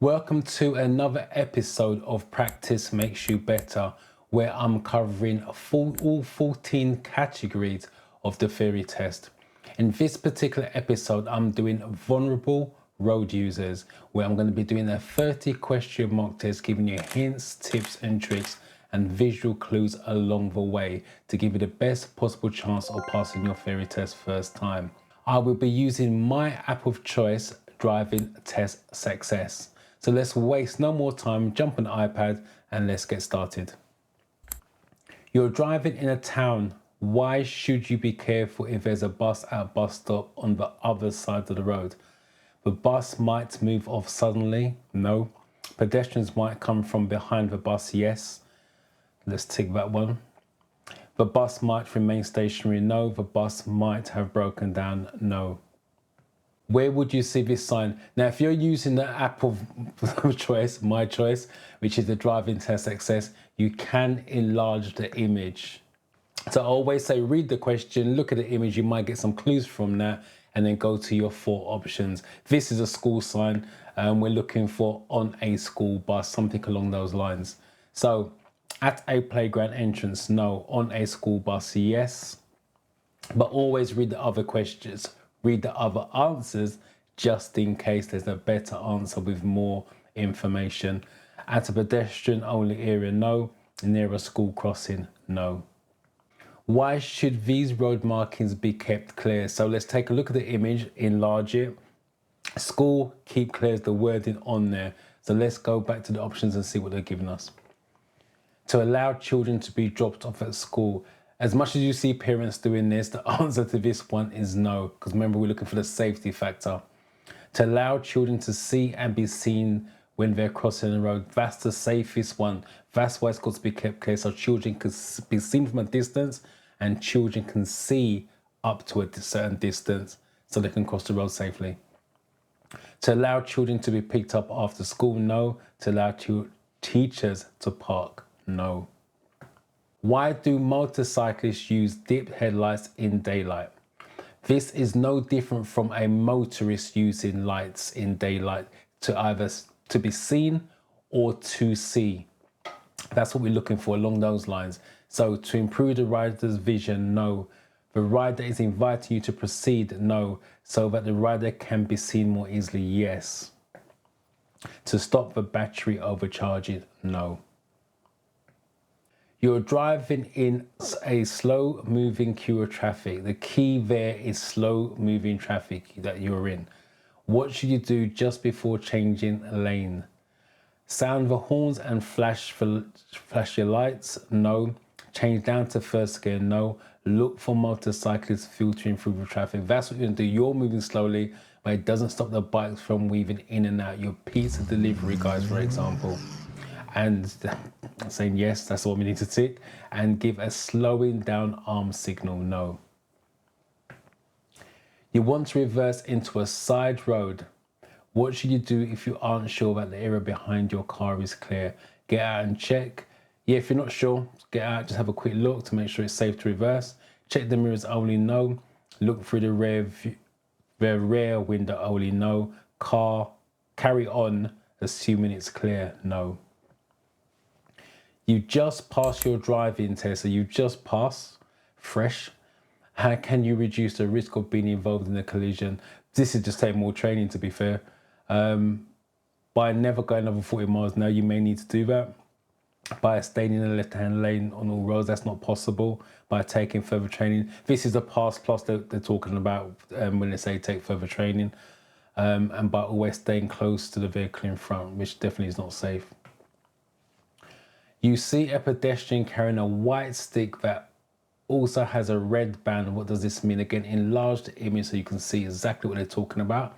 Welcome to another episode of Practice Makes You Better, where I'm covering all 14 categories of the theory test. In this particular episode, I'm doing vulnerable road users, where I'm going to be doing a 30 question mock test, giving you hints, tips and tricks and visual clues along the way to give you the best possible chance of passing your theory test first time. I will be using my app of choice, Driving Test Success. So let's waste no more time, jump on the iPad and let's get started. You're driving in a town. Why should you be careful if there's a bus at a bus stop on the other side of the road? The bus might move off suddenly. No. Pedestrians might come from behind the bus. Yes. Let's tick that one. The bus might remain stationary. No. The bus might have broken down. No. Where would you see this sign? Now, if you're using the app of choice, my choice, which is the Driving Test Success, you can enlarge the image. So I always say, read the question, look at the image, you might get some clues from that, and then go to your 4 options. This is a school sign, and we're looking for on a school bus, something along those lines. So at a playground entrance, no. On a school bus, yes. But always read the other questions. Read the other answers just in case there's a better answer with more information. At a pedestrian only area, no. Near a school crossing, no. Why should these road markings be kept clear? So let's take a look at the image, enlarge it. School, keep clear is the wording on there. So let's go back to the options and see what they're giving us. To allow children to be dropped off at school. As much as you see parents doing this, the answer to this one is no, because remember, we're looking for the safety factor. To allow children to see and be seen when they're crossing the road, that's the safest one. That's why it's got to be kept clear, so children can be seen from a distance and children can see up to a certain distance so they can cross the road safely. To allow children to be picked up after school, no. To allow teachers to park, no. Why do motorcyclists use dip headlights in daylight? This is no different from a motorist using lights in daylight to either to be seen or to see. That's what we're looking for along those lines. So to improve the rider's vision, no. The rider is inviting you to proceed, no. So that the rider can be seen more easily, yes. To stop the battery overcharging, no. You're driving in a slow moving queue of traffic. The key there is slow moving traffic that you're in. What should you do just before changing lane? Sound the horns and flash your lights? No. Change down to first gear? No. Look for motorcyclists filtering through the traffic. That's what you're going to do. You're moving slowly, but it doesn't stop the bikes from weaving in and out. Your pizza delivery guys, for example. And saying yes, that's what we need to tick. And give a slowing down arm signal, no. You want to reverse into a side road. What should you do if you aren't sure that the area behind your car is clear? Get out and check. Yeah, if you're not sure, get out, just have a quick look to make sure it's safe to reverse. Check the mirrors only, no. Look through the rear window only, no. Carry on, assuming it's clear, no. You just passed your driving test, so you just passed, fresh. How can you reduce the risk of being involved in a collision? This is just taking more training, to be fair. By never going over 40 miles an hour, you may need to do that. By staying in the left-hand lane on all roads, that's not possible. By taking further training. This is a pass plus they're talking about when they say take further training. And by always staying close to the vehicle in front, which definitely is not safe. You see a pedestrian carrying a white stick that also has a red band. What does this mean? Again, enlarge the image so you can see exactly what they're talking about.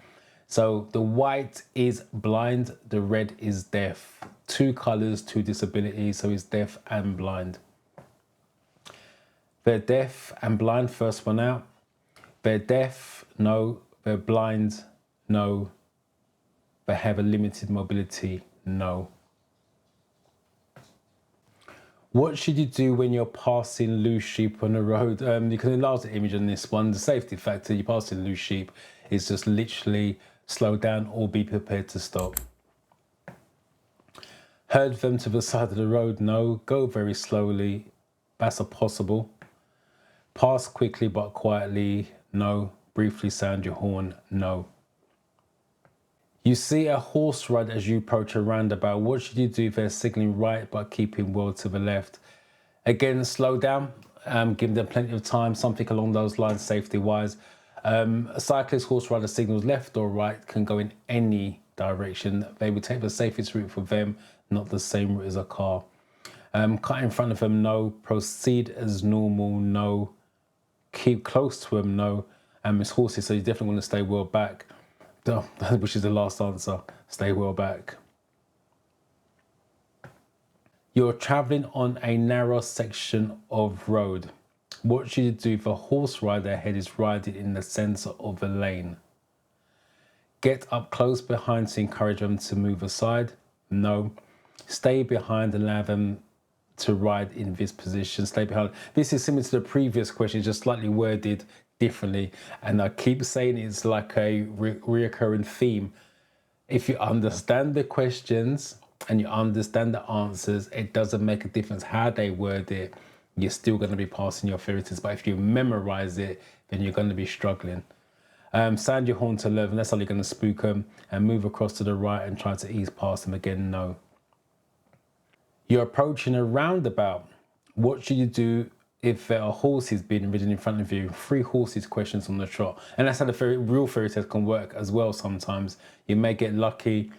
So the white is blind, the red is deaf. 2 colors, 2 disabilities, so it's deaf and blind. They're deaf and blind, first one out. They're deaf, no. They're blind, no. They have a limited mobility, no. What should you do when you're passing loose sheep on the road? You can enlarge the image on this one. The safety factor, you're passing loose sheep, is just literally slow down or be prepared to stop. Heard them to the side of the road? No. Go very slowly. That's a possible. Pass quickly but quietly? No. Briefly sound your horn? No. You see a horse ride as you approach a roundabout. What should you do if they're signalling right but keeping well to the left? Again, slow down. Give them plenty of time. Something along those lines, safety-wise. A cyclist, horse rider signals left or right can go in any direction. They would take the safest route for them, not the same route as a car. Cut in front of them? No. Proceed as normal? No. Keep close to them? No. It's horses, so you definitely want to stay well back. Which is the last answer. Stay well back. You're traveling on a narrow section of road. What should you do if a horse rider ahead is riding in the center of a lane? Get up close behind to encourage them to move aside? No. Stay behind and allow them to ride in this position. Stay behind. This is similar to the previous question, just slightly worded differently. And I keep saying it's like a reoccurring theme. If you understand the questions and you understand the answers, it doesn't make a difference how they word it. You're still going to be passing your theory test. But if you memorize it, then you're going to be struggling. Sound your horn to 11. That's how you're going to spook them. And move across to the right and try to ease past them again. No. You're approaching a roundabout. What should you do if there are horses being ridden in front of you? 3 horses questions on the trot. And that's how the real theory test can work as well sometimes. You may get lucky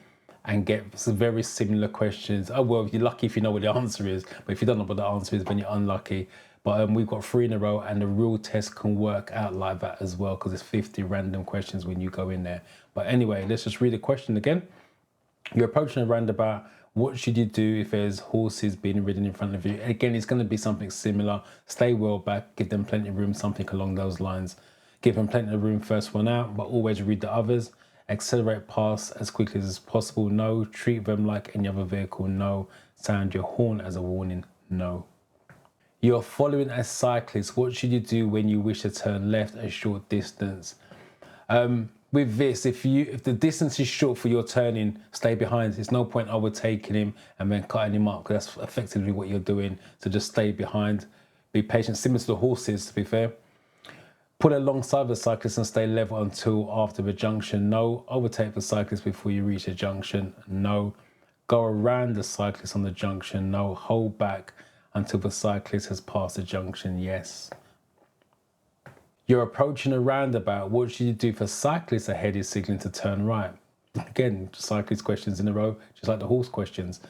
and get some very similar questions. Oh, well, you're lucky if you know what the answer is. But if you don't know what the answer is, then you're unlucky. But we've got 3 in a row, and the real test can work out like that as well, because it's 50 random questions when you go in there. But anyway, let's just read the question again. You're approaching a roundabout. What should you do if there's horses being ridden in front of you? Again, it's going to be something similar. Stay well back, give them plenty of room, something along those lines. Give them plenty of room first one out, but always read the others. Accelerate past as quickly as possible? No. Treat them like any other vehicle? No. Sound your horn as a warning? No. You're following a cyclist. What should you do when you wish to turn left a short distance? With this, if the distance is short for your turning, stay behind. There's no point overtaking him and then cutting him up, because that's effectively what you're doing. So just stay behind. Be patient, similar to the horses, to be fair. Pull alongside the cyclist and stay level until after the junction? No. Overtake the cyclist before you reach the junction? No. Go around the cyclist on the junction? No. Hold back until the cyclist has passed the junction? Yes. You're approaching a roundabout. What should you do if a cyclist ahead is signaling to turn right? Again, cyclist questions in a row, just like the horse questions.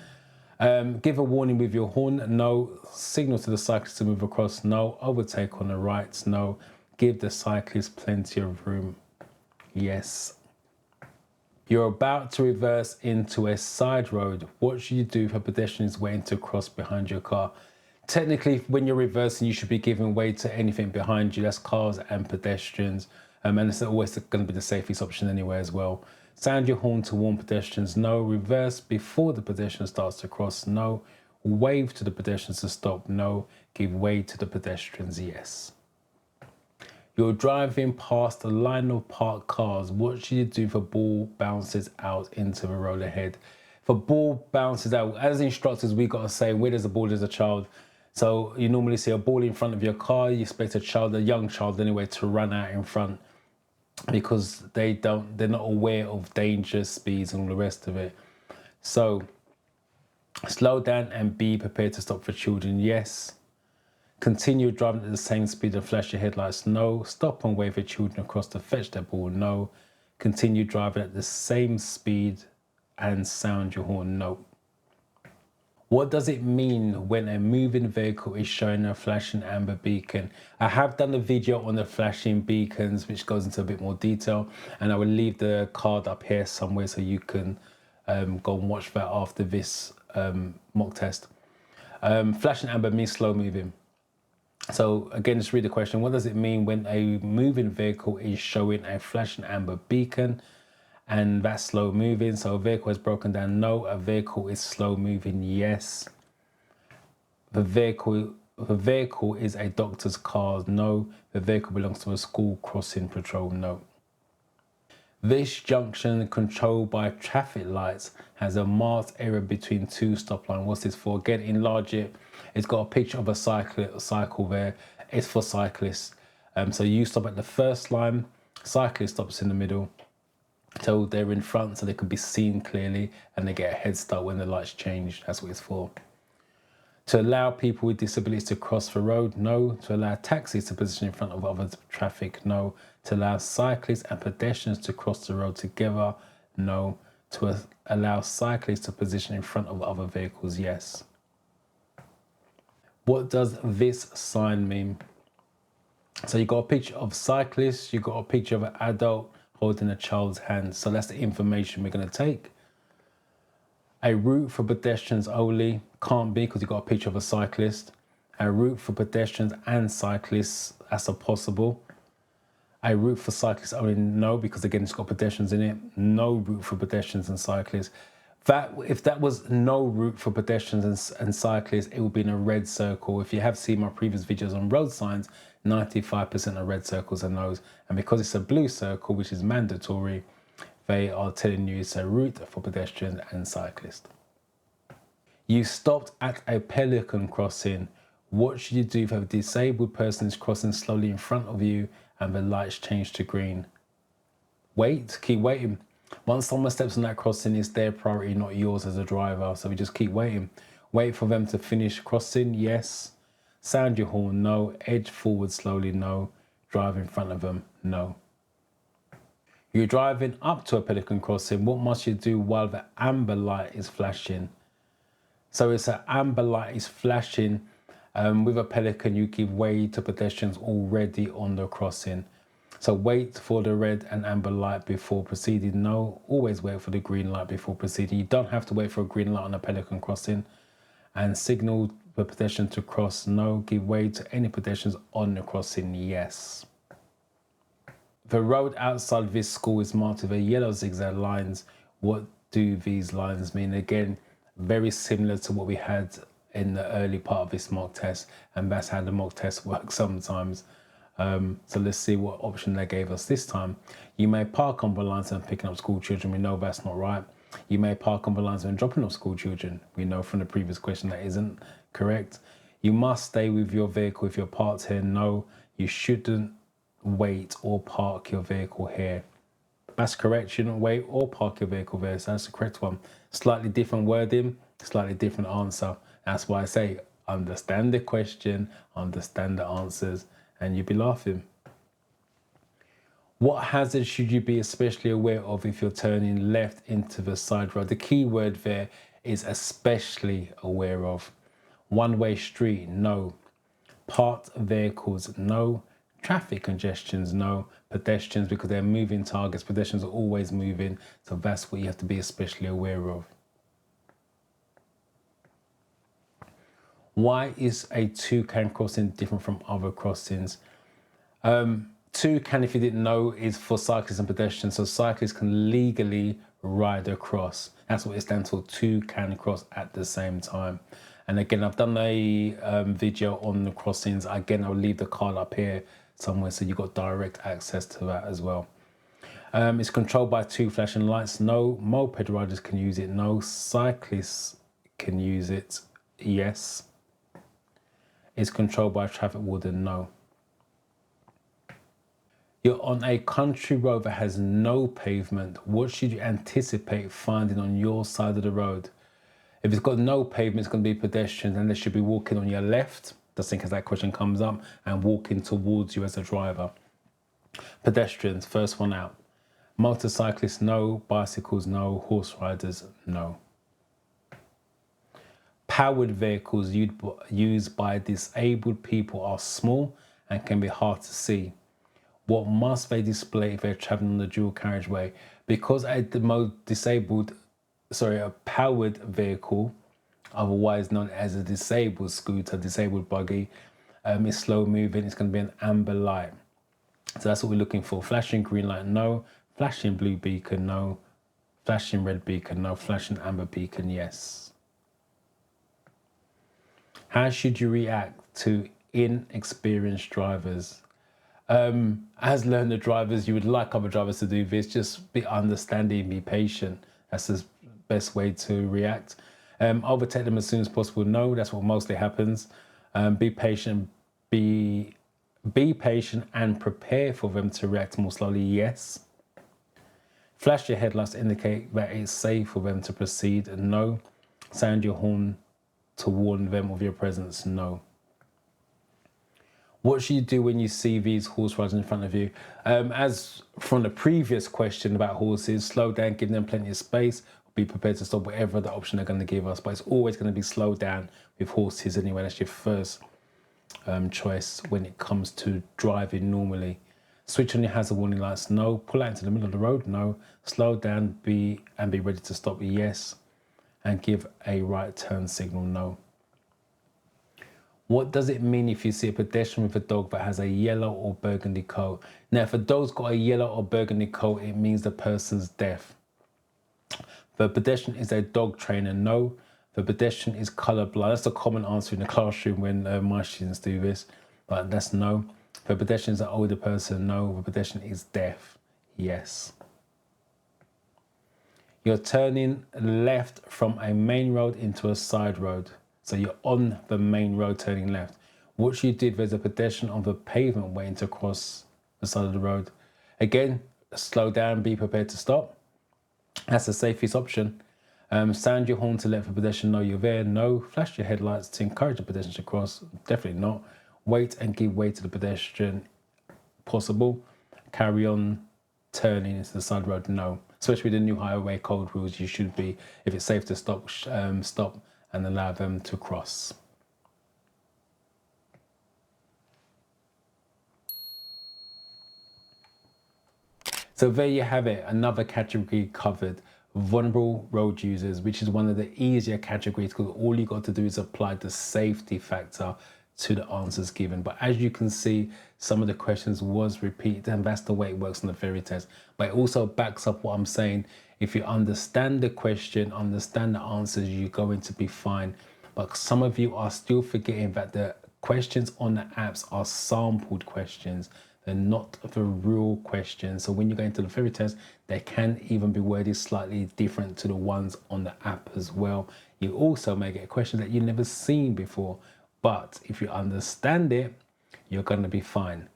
Give a warning with your horn? No. Signal to the cyclist to move across? No. Overtake on the right? No. Give the cyclist plenty of room? Yes. You're about to reverse into a side road. What should you do if a pedestrian is waiting to cross behind your car? Technically, when you're reversing, you should be giving way to anything behind you. That's cars and pedestrians. And it's always going to be the safest option anyway as well. Sound your horn to warn pedestrians? No. Reverse before the pedestrian starts to cross? No. Wave to the pedestrians to stop? No. Give way to the pedestrians? Yes. You're driving past a line of parked cars. What should you do if a ball bounces out into the road ahead? If a ball bounces out, as instructors, we got to say, where there's a ball, there's a child. So you normally see a ball in front of your car. You expect a young child anyway, to run out in front, because they're not aware of danger, speeds and all the rest of it. So slow down and be prepared to stop for children? Yes. Continue driving at the same speed and flash your headlights? No. Stop and wave for children across to fetch their ball? No. Continue driving at the same speed and sound your horn? No. What does it mean when a moving vehicle is showing a flashing amber beacon? I have done a video on the flashing beacons, which goes into a bit more detail, and I will leave the card up here somewhere so you can go and watch that after this mock test. Flashing amber means slow moving. So again, just read the question. What does it mean when a moving vehicle is showing a flashing amber beacon and that's slow moving? So a vehicle has broken down? No. A vehicle is slow moving? Yes. The vehicle is a doctor's car? No. The vehicle belongs to a school crossing patrol? No. This junction, controlled by traffic lights, has a marked area between two stop lines. What's this for? Again, enlarge it. It's got a picture of a cycle there. It's for cyclists. So you stop at the first line, cyclist stops in the middle, so they're in front so they can be seen clearly and they get a head start when the lights change. That's what it's for. To allow people with disabilities to cross the road, no. To allow taxis to position in front of other traffic, no. To allow cyclists and pedestrians to cross the road together, no. To allow cyclists to position in front of other vehicles, yes. What does this sign mean? So you got a picture of cyclists, you got a picture of an adult holding a child's hand. So that's the information we're going to take. A route for pedestrians only can't be because you got a picture of a cyclist. A route for pedestrians and cyclists, that's a possible. A route for cyclists only, no, because again, it's got pedestrians in it. No route for pedestrians and cyclists. If that was no route for pedestrians and cyclists, it would be in a red circle. If you have seen my previous videos on road signs, 95% of red circles are no's. And because it's a blue circle, which is mandatory, they are telling you it's a route for pedestrians and cyclists. You stopped at a pelican crossing. What should you do if a disabled person is crossing slowly in front of you and the lights change to green? Wait, keep waiting. Once someone steps on that crossing, it's their priority, not yours as a driver. So we just keep waiting. Wait for them to finish crossing, yes. Sound your horn, no. Edge forward slowly, no. Drive in front of them, no. You're driving up to a pelican crossing. What must you do while the amber light is flashing? So it's an amber light is flashing. With a pelican, you give way to pedestrians already on the crossing. So wait for the red and amber light before proceeding. No, always wait for the green light before proceeding. You don't have to wait for a green light on a pelican crossing. And signal the pedestrian to cross. No, give way to any pedestrians on the crossing. Yes. The road outside this school is marked with a yellow zigzag lines. What do these lines mean? Again, very similar to what we had in the early part of this mock test, and that's how the mock test works sometimes. So let's see what option they gave us this time. You may park on the lines when picking up school children. We know that's not right. You may park on the lines when dropping off school children. We know from the previous question that isn't correct. You must stay with your vehicle if you're parked here. No, you shouldn't wait or park your vehicle here. That's correct. You shouldn't wait or park your vehicle there. So that's the correct one. Slightly different wording, slightly different answer. That's why I say understand the question, understand the answers, and you'll be laughing. What hazards should you be especially aware of if you're turning left into the side road? The key word there is especially aware of. One-way street, no. Parked vehicles, no. Traffic congestions, no. Pedestrians, because they're moving targets. Pedestrians are always moving, so that's what you have to be especially aware of. Why is a toucan crossing different from other crossings? Toucan, if you didn't know, is for cyclists and pedestrians, so cyclists can legally ride across. That's what it stands for, toucan cross at the same time. And again, I've done a video on the crossings. Again, I'll leave the card up here somewhere so you've got direct access to that as well. It's controlled by two flashing lights. No. Moped riders can use it. No. Cyclists can use it. Yes. It's controlled by a traffic warden. No. You're on a country road that has no pavement. What should you anticipate finding on your side of the road? If it's got no pavement, it's going to be pedestrians, and they should be walking on your left, just in case that question comes up, and walking towards you as a driver. Pedestrians, first one out. Motorcyclists, no. Bicycles, no. Horse riders, no. Powered vehicles used by disabled people are small and can be hard to see. What must they display if they're traveling on the dual carriageway? Because a powered vehicle, otherwise known as a disabled scooter, disabled buggy, is slow moving, it's going to be an amber light. So that's what we're looking for. Flashing green light, no. Flashing blue beacon, no. Flashing red beacon, no. Flashing amber beacon, yes. How should you react to inexperienced drivers? As learner drivers, you would like other drivers to do this. Just be understanding, be patient. That's the best way to react. Overtake them as soon as possible. No, that's what mostly happens. Be patient. Be patient and prepare for them to react more slowly. Yes. Flash your headlights to indicate that it's safe for them to proceed. No. Sound your horn to warn them of your presence. No. What should you do when you see these horse riders in front of you? As from the previous question about horses, slow down, give them plenty of space, be prepared to stop whatever the option they're going to give us. But it's always going to be slow down with horses anyway. That's your first choice when it comes to driving normally. Switch on your hazard warning lights. No. Pull out into the middle of the road. No. Slow down, be ready to stop. Yes. And give a right turn signal. No. What does it mean if you see a pedestrian with a dog that has a yellow or burgundy coat? Now, if a dog's got a yellow or burgundy coat, it means the person's deaf. The pedestrian is a dog trainer. No. The pedestrian is colourblind. That's a common answer in the classroom when my students do this, but that's no. The pedestrian is an older person. No. The pedestrian is deaf. Yes. You're turning left from a main road into a side road. So you're on the main road turning left. What you did, there's a pedestrian on the pavement waiting to cross the side of the road. Again, slow down, be prepared to stop. That's the safest option. Sound your horn to let the pedestrian know you're there. No. Flash your headlights to encourage the pedestrian to cross. Definitely not. Wait and give way to the pedestrian. Possible. Carry on turning into the side road. No. Especially with the new highway code rules, you should be, if it's safe to stop, stop and allow them to cross. So there you have it, another category covered, vulnerable road users, which is one of the easier categories because all you got to do is apply the safety factor to the answers given. But as you can see, some of the questions was repeated, and that's the way it works on the theory test. But it also backs up what I'm saying. If you understand the question, understand the answers, you're going to be fine. But some of you are still forgetting that the questions on the apps are sampled questions. They're not the real questions. So when you go into the theory test, they can even be worded slightly different to the ones on the app as well. You also may get a question that you've never seen before. But if you understand it, you're going to be fine.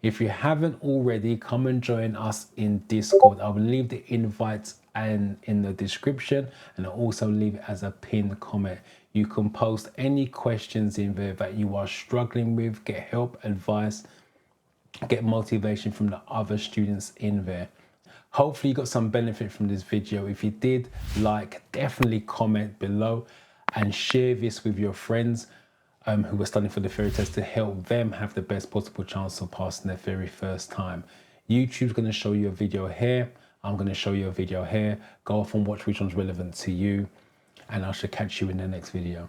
If you haven't already, come and join us in Discord. I will leave the invite and in the description, and I'll also leave it as a pinned comment. You can post any questions in there that you are struggling with, get help, advice, get motivation from the other students in there. Hopefully you got some benefit from this video. If you did, definitely comment below and share this with your friends who are studying for the theory test to help them have the best possible chance of passing their very first time. YouTube's going to show you a video here. I'm going to show you a video here. Go off and watch which one's relevant to you, and I shall catch you in the next video.